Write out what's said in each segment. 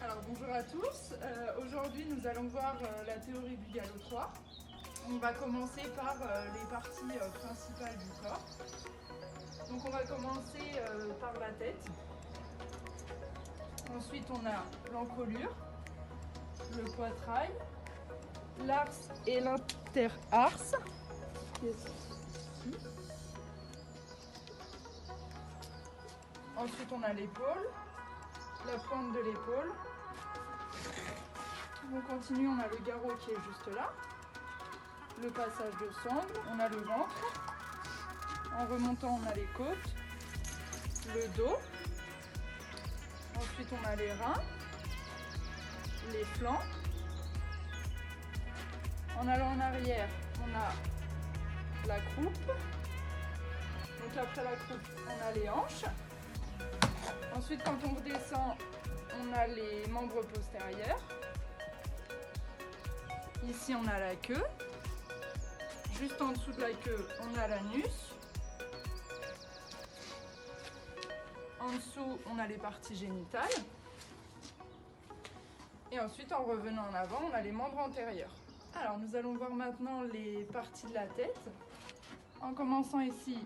Alors bonjour à tous, aujourd'hui nous allons voir la théorie du galop 3. On va commencer par les parties principales du corps. Donc on va commencer par la tête. Ensuite on a l'encolure, le poitrail, l'ars et l'interarse. Ensuite on a l'épaule, la pointe de l'épaule. On continue, on a le garrot qui est juste là. Le passage de sangle, on a le ventre. En remontant, on a les côtes, le dos. Ensuite, on a les reins, les flancs. En allant en arrière, on a la croupe. Donc après la croupe, on a les hanches. Ensuite, quand on redescend, on a les membres postérieurs. Ici, on a la queue. Juste en dessous de la queue, on a l'anus. En dessous, on a les parties génitales. Et ensuite, en revenant en avant, on a les membres antérieurs. Alors, nous allons voir maintenant les parties de la tête. En commençant ici,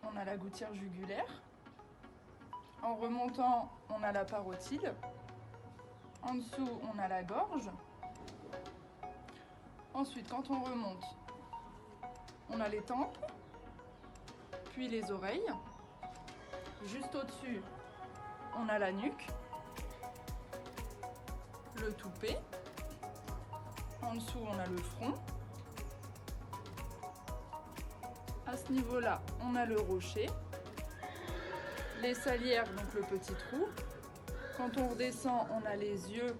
on a la gouttière jugulaire. En remontant, on a la parotide. En dessous, on a la gorge. Ensuite, quand on remonte, on a les tempes, puis les oreilles. Juste au-dessus, on a la nuque, le toupet. En dessous, on a le front. À ce niveau-là, on a le rocher, les salières, donc le petit trou. Quand on redescend, on a les yeux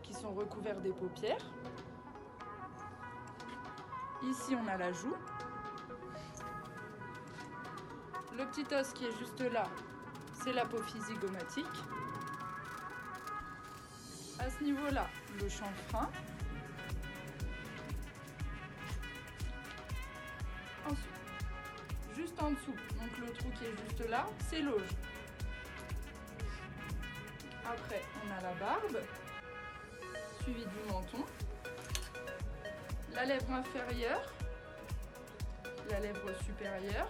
qui sont recouverts des paupières. Ici, on a la joue. Le petit os qui est juste là, c'est l'apophyse zygomatique. À ce niveau-là, le chanfrein. Ensuite, juste en dessous, donc le trou qui est juste là, c'est l'auge. Après, on a la barbe, suivie du menton. La lèvre inférieure, la lèvre supérieure,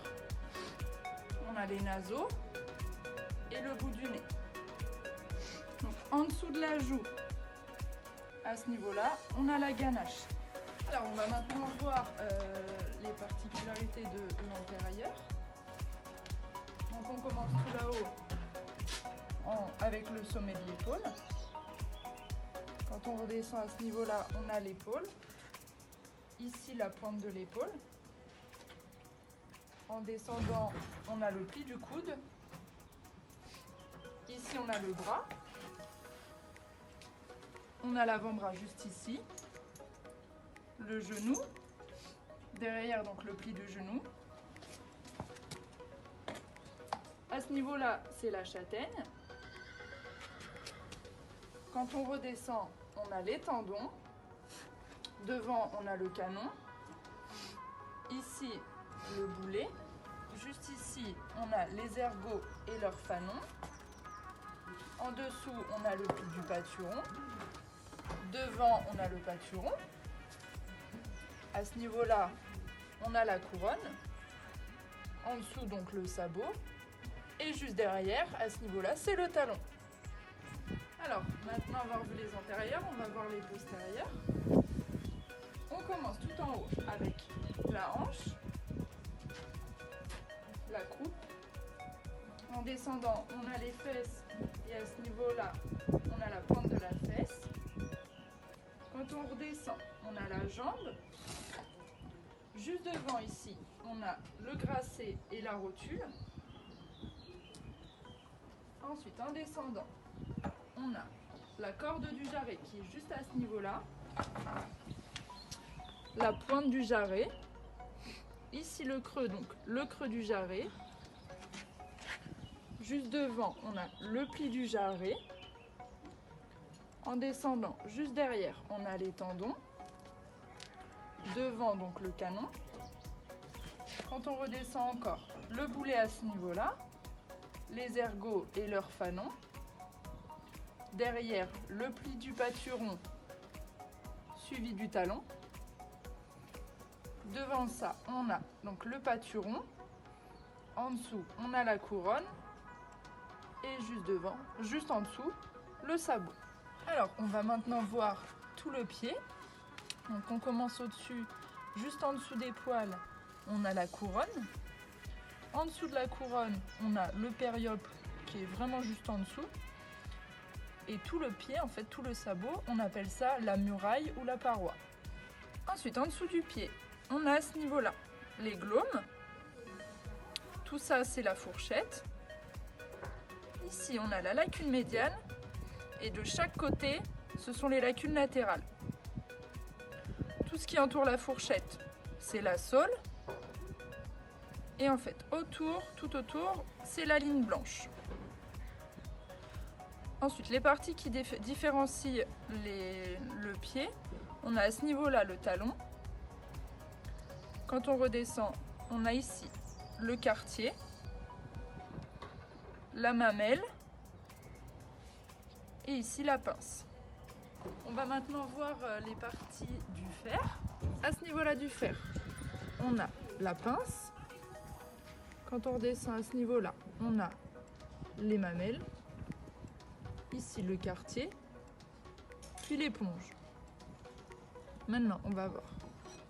on a les naseaux et le bout du nez. Donc, en dessous de la joue, à ce niveau-là, on a la ganache. Alors on va maintenant voir les particularités de l'antérieur. Donc on commence tout là-haut avec le sommet de l'épaule. Quand on redescend à ce niveau-là, on a l'épaule. Ici, la pointe de l'épaule. En descendant, on a le pli du coude. Ici, on a le bras. On a l'avant-bras juste ici. Le genou. Derrière, donc le pli du genou. À ce niveau-là, c'est la châtaigne. Quand on redescend, on a les tendons. Devant, on a le canon. Ici, le boulet. Juste ici, on a les ergots et leurs fanons. En dessous, on a le pli du pâturon. Devant, on a le pâturon. À ce niveau-là, on a la couronne. En dessous, donc le sabot. Et juste derrière, à ce niveau-là, c'est le talon. Alors, maintenant avoir vu les antérieurs, on va voir les postérieurs. On commence tout en haut avec la hanche, la croupe. En descendant, on a les fesses et à ce niveau-là, on a la pointe de la fesse. Quand on redescend, on a la jambe. Juste devant ici, on a le gracet et la rotule. Ensuite, en descendant, on a la corde du jarret qui est juste à ce niveau-là. La pointe du jarret. Ici le creux, donc le creux du jarret. Juste devant, on a le pli du jarret. En descendant, juste derrière, on a les tendons. Devant, donc le canon. Quand on redescend encore, le boulet à ce niveau-là. Les ergots et leurs fanons. Derrière, le pli du pâturon suivi du talon. Devant ça, on a donc le pâturon. En dessous, on a la couronne. Et juste devant, juste en dessous, le sabot. Alors, on va maintenant voir tout le pied. Donc, on commence au-dessus, juste en dessous des poils, on a la couronne. En dessous de la couronne, on a le périople qui est vraiment juste en dessous. Et tout le pied, en fait, tout le sabot, on appelle ça la muraille ou la paroi. Ensuite, en dessous du pied, on a à ce niveau-là les glaumes. Tout ça, c'est la fourchette. Ici, on a la lacune médiane. Et de chaque côté, ce sont les lacunes latérales. Tout ce qui entoure la fourchette, c'est la sole. Et en fait, tout autour, c'est la ligne blanche. Ensuite, les parties qui différencient le pied, on a à ce niveau-là le talon. Quand on redescend, on a ici le quartier, la mamelle et ici la pince. On va maintenant voir les parties du fer. À ce niveau-là du fer, on a la pince. Quand on redescend à ce niveau-là, on a les mamelles. Ici le quartier, puis l'éponge. Maintenant, on va voir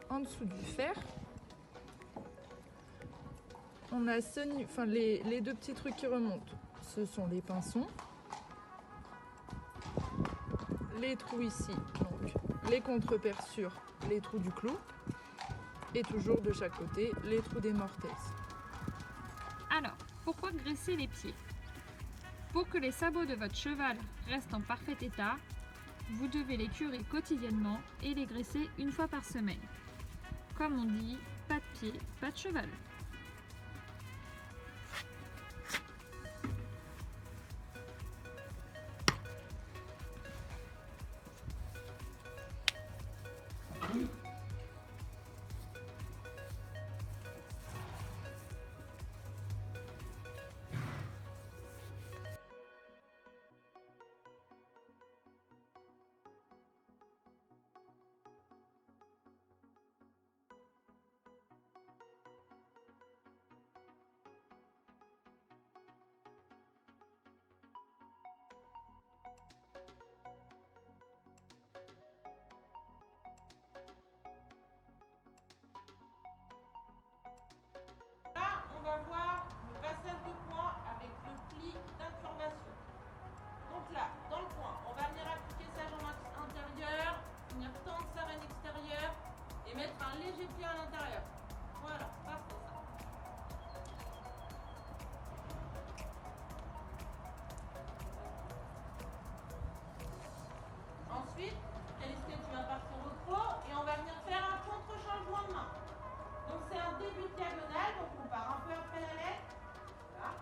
en dessous du fer. On a les deux petits trucs qui remontent. Ce sont les pinçons. Les trous ici, donc les contre-perçures, les trous du clou. Et toujours de chaque côté, les trous des mortaises. Alors, pourquoi graisser les pieds ? Pour que les sabots de votre cheval restent en parfait état, vous devez les curer quotidiennement et les graisser une fois par semaine. Comme on dit, pas de pied, pas de cheval. On va voir le passage de point avec le pli d'incurvation. Donc là, dans le point, on va venir appliquer sa jambe intérieure, venir tendre sa reine extérieure et mettre un léger pli à l'intérieur. Voilà, parfait ça. Ensuite, Calisthé, tu vas partir au trot et on va venir faire un contre-changement de main. Donc c'est un début de diagonale, donc on part un peu après la lettre. Là.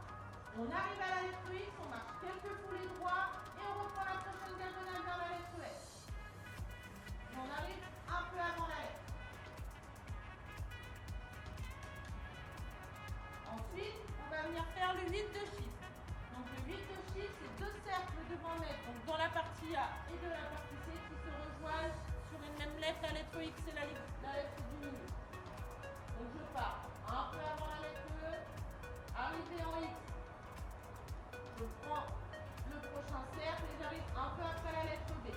On arrive à la lettre X, on marche quelques foulées droits et on reprend la prochaine diagonale vers la lettre S. Et on arrive un peu avant la lettre. Ensuite, on va venir faire le 8 de chiffre. Donc le 8 de chiffre, c'est deux cercles devant lettre, donc dans la partie A et de la partie C qui se rejoignent sur une même lettre, la lettre X et la lettre du milieu. Donc je pars un peu avant la lettre E, arrivé en X. Je prends le prochain cercle et j'arrive un peu après la lettre B.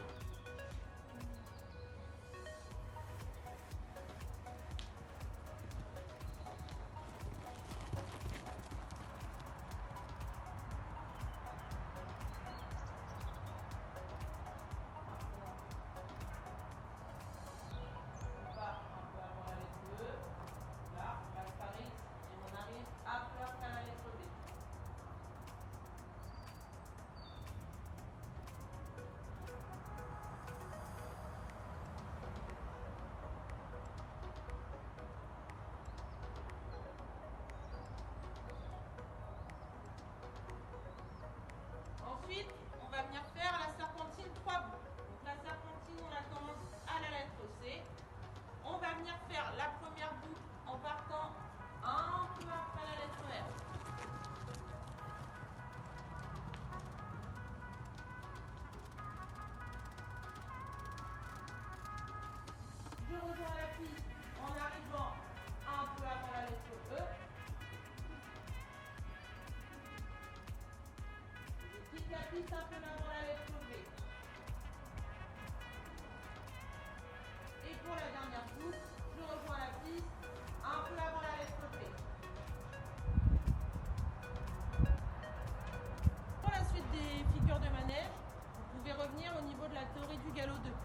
piste un peu avant la lettre V. Et pour la dernière boucle, je rejoins la piste un peu avant la lettre P. Pour la suite des figures de manège, vous pouvez revenir au niveau de la théorie du galop 2.